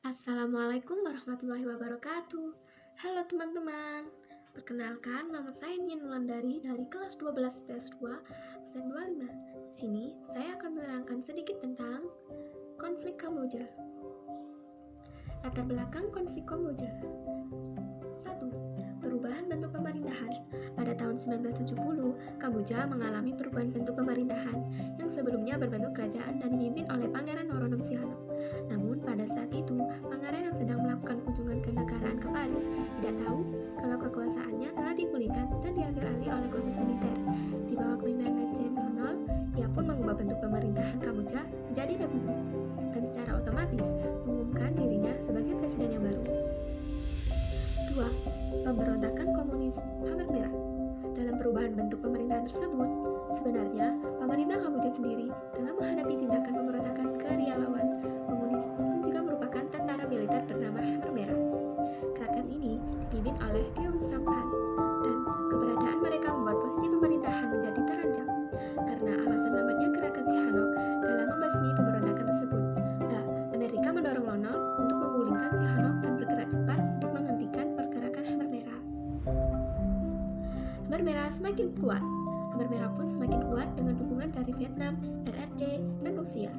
Assalamualaikum warahmatullahi wabarakatuh. Halo teman-teman. Perkenalkan, nama saya Nian Wulandari dari kelas 12 PS2 absen 25. Di sini saya akan menerangkan sedikit tentang konflik Kamboja. Latar belakang konflik Kamboja. 1. Perubahan bentuk pemerintahan. Pada tahun 1970, Kamboja mengalami perubahan bentuk pemerintahan yang sebelumnya berbentuk kerajaan dan dipimpin oleh Pangeran Norodom Sihanouk. Namun pada saat itu, pangeran yang sedang melakukan kunjungan kenegaraan ke Paris tidak tahu kalau kekuasaannya telah dipulihkan dan diambil alih oleh kelompok militer. Di bawah kepemimpinan Legend Ronald, ia pun mengubah bentuk pemerintahan Kamboja menjadi republik dan secara otomatis mengumumkan dirinya sebagai presiden yang baru. 2. Pemberontakan komunis Khmer Merah. Dalam perubahan bentuk pemerintahan tersebut, sebenarnya pemerintah Kamboja sendiri tengah menghadapi tindakan pemberontakan gerilyawan komunis yang juga merupakan tentara militer bernama Khmer Merah. Gerakan ini dipimpin oleh Khieu Samphan dan keberadaan mereka membuat posisi pemerintahan menjadi terancam karena alasan lambatnya gerakan Sihanouk dalam membasmi pemberontakan tersebut. Amerika mendorong Ronald untuk menggulingkan Sihanouk dan bergerak cepat untuk menghentikan pergerakan Khmer Merah. Khmer Merah semakin kuat. Khmer Merah pun semakin kuat dengan dukungan dari Vietnam, RRC, dan Rusia.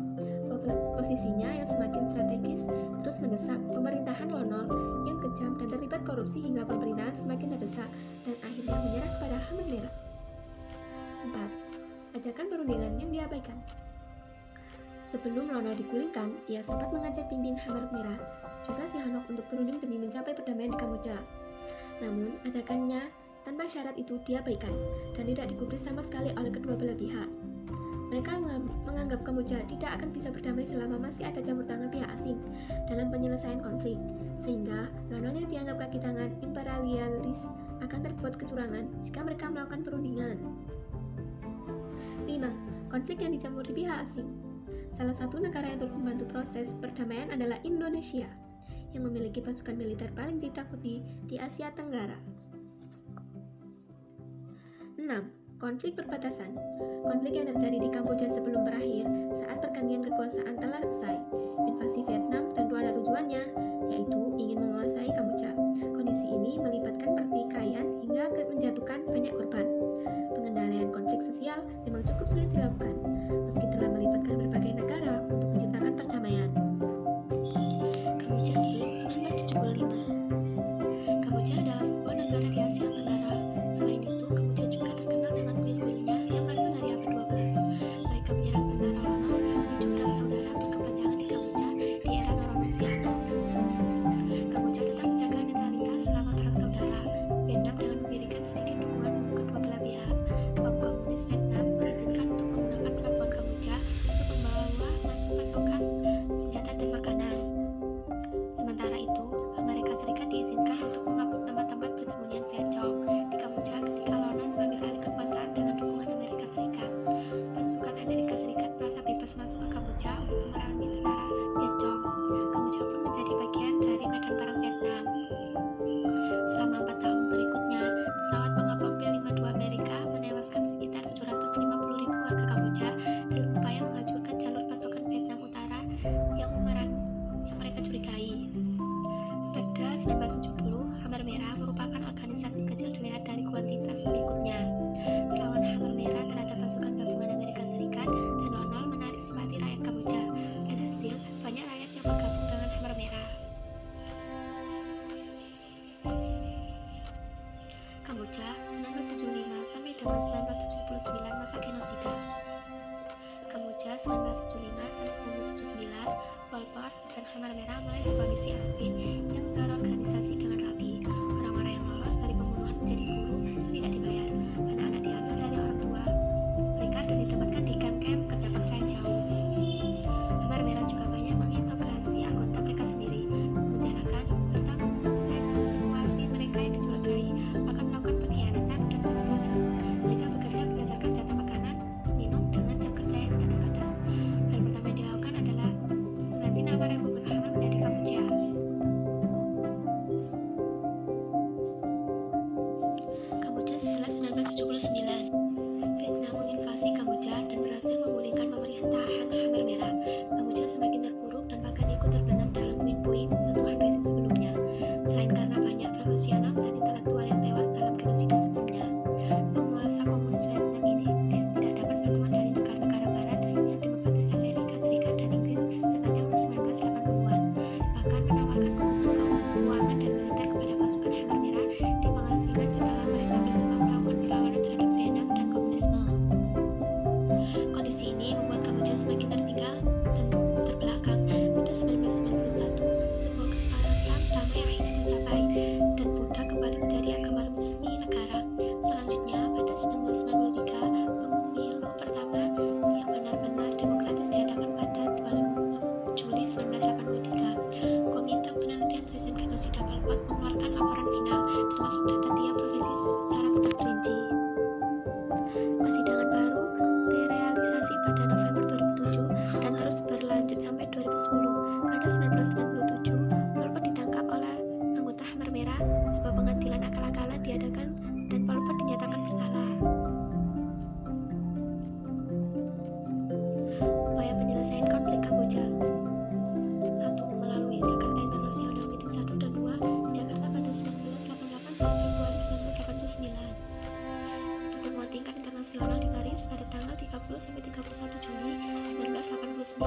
Posisinya yang semakin strategis terus mendesak pemerintahan Ronald yang kejam dan terlibat korupsi hingga pemerintahan semakin terdesak dan akhirnya menyerah kepada Khmer Merah. 4. Ajakan perundingan yang diabaikan. Sebelum Ronald digulingkan, ia sempat mengajak pimpin Khmer Merah, juga Sihanouk untuk berunding demi mencapai perdamaian di Kamboja. Namun, ajakannya tanpa syarat itu diabaikan dan tidak digubris sama sekali oleh kedua belah pihak. Mereka menganggap Kamboja tidak akan bisa berdamai selama masih ada campur tangan pihak asing dalam penyelesaian konflik, sehingga Ronald yang dianggap kaki tangan imperialis akan terbuat kecurangan jika mereka melakukan perundingan. 5. Konflik yang dicampuri pihak asing. Salah satu negara yang turut membantu proses perdamaian adalah Indonesia, yang memiliki pasukan militer paling ditakuti di Asia Tenggara. 6. Konflik perbatasan. Konflik yang terjadi di Kamboja sebelum berakhir saat pergantian kekuasaan telah usai. Invasi Vietnam tentu ada tujuannya, yaitu ingin menguasai Kamboja. Kondisi ini melibatkan pertikaian hingga menjatuhkan banyak korban. Pengendalian konflik sosial memang cukup sulit dilakukan, meski telah melibatkan berbagai negara untuk menciptakan perdamaian. Kamboja sebelum 1975. Kamboja adalah sebuah negara di Asia Tenggara. Selain itu, Kamboja juga terkenal dengan kuil-kuilnya yang berasal dari abad 12. Mereka menyerang tentara Ronald yang memicu perang saudara berkepanjangan di Kamboja di era Norodom Sihanouk. Kamboja tetap menjaga netralitas selama perang saudara Vietnam dengan memberikan sedikit dukungan untuk kedua belah pihak. Kelompok komunis Vietnam diizinkan untuk menggunakan pelabuhan Kamboja untuk membawa masuk pasokan senjata dan makanan. Sementara itu, Amerika Serikat diizinkan untuk mengapung tempat-tempat persembunyian Viet Cong di Kamboja ketika Ronald mengambil alih kekuasaan dengan dukungan Amerika Serikat. Pasukan Amerika Serikat merasa bebas masuk ke Kamboja untuk memerangi tentara Viet Cong. Kamboja pun menjadi bagian dari medan perang Vietnam. Selama 4 tahun berikutnya, pesawat pengapung P-52 Amerika menewaskan sekitar 750.000 warga Kamboja dalam upaya menghancurkan jalur pasokan Vietnam Utara yang mereka curigai. Pada 1970, Khmer Merah merupakan organisasi kecil dilihat dari kuantitas berikutnya. Perlawanan Khmer Merah terhadap pasukan gabungan Amerika Serikat dan Ronald menarik simpati rakyat Kamboja. Alhasil, banyak rakyat yang bergabung dengan Khmer Merah. Kamboja 1975 sampai dengan 1979 masa genosida. Kamboja 1975 sampai 1979, Pol Pot dan Khmer Merah mulai sebuah misi asli yang terorganisasi dengan rapi. Orang-orang yang lolos dari pembunuhan menjadi buruh yang tidak dibayar. Anak-anak diambil dari orang tua mereka dan ditempatkan di kamp-kamp kerja paksa yang jauh. Khmer Merah juga banyak mengintegrasi anggota mereka sendiri, memenjarakan serta mengeksploitasi mereka yang dicurigai akan melakukan pengkhianatan dan sabotase. Mereka bekerja berdasarkan jatah makanan, minum dengan jam kerja yang tidak terbatas. Hal pertama yang dilakukan adalah mengganti nama Republik Khmer menjadi Kamboja. 1997, Pol Pot ditangkap oleh anggota Khmer Merah. Sebuah pengadilan akal-akalan diadakan dan Pol Pot dinyatakan bersalah. Upaya penyelesaian konflik Kamboja. 1. Melalui Jakarta International Meeting 1 dan 2, Jakarta pada 1988 dan Februari 1989. Pertemuan tingkat internasional di Paris pada tanggal 30-31 Juli 1989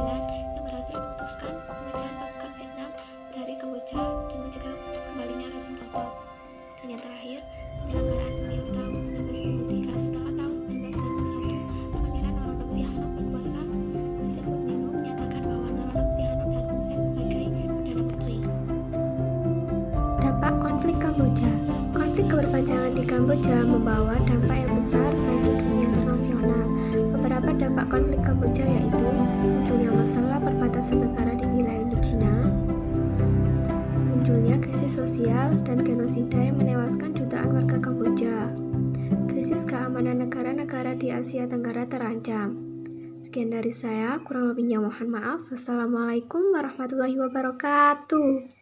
yang berhasil memutuskan pemecahan pasukan Vietnam dari Kamboja dan mencegah kembalinya rezim Pol Pot. Dan yang terakhir, penyelenggaraan pemilu tahun 1993 setelah tahun 1991 Pangeran Norodom Sihanouk berkuasa. Hasil pemilu menyatakan bahwa Norodom Sihanouk dan Hun Sen sebagai Perdana Menteri. Dampak konflik Kamboja. Konflik keberpanjangan di Kamboja membawa dampak yang besar bagi dunia internasional. Beberapa dampak konflik Kamboja yaitu munculnya masalah perbatasan negara di wilayah Indochina, munculnya krisis sosial dan genosida yang menewaskan jutaan warga Kamboja, krisis keamanan negara-negara di Asia Tenggara terancam. Sekian dari saya, kurang lebihnya mohon maaf. Wassalamualaikum warahmatullahi wabarakatuh.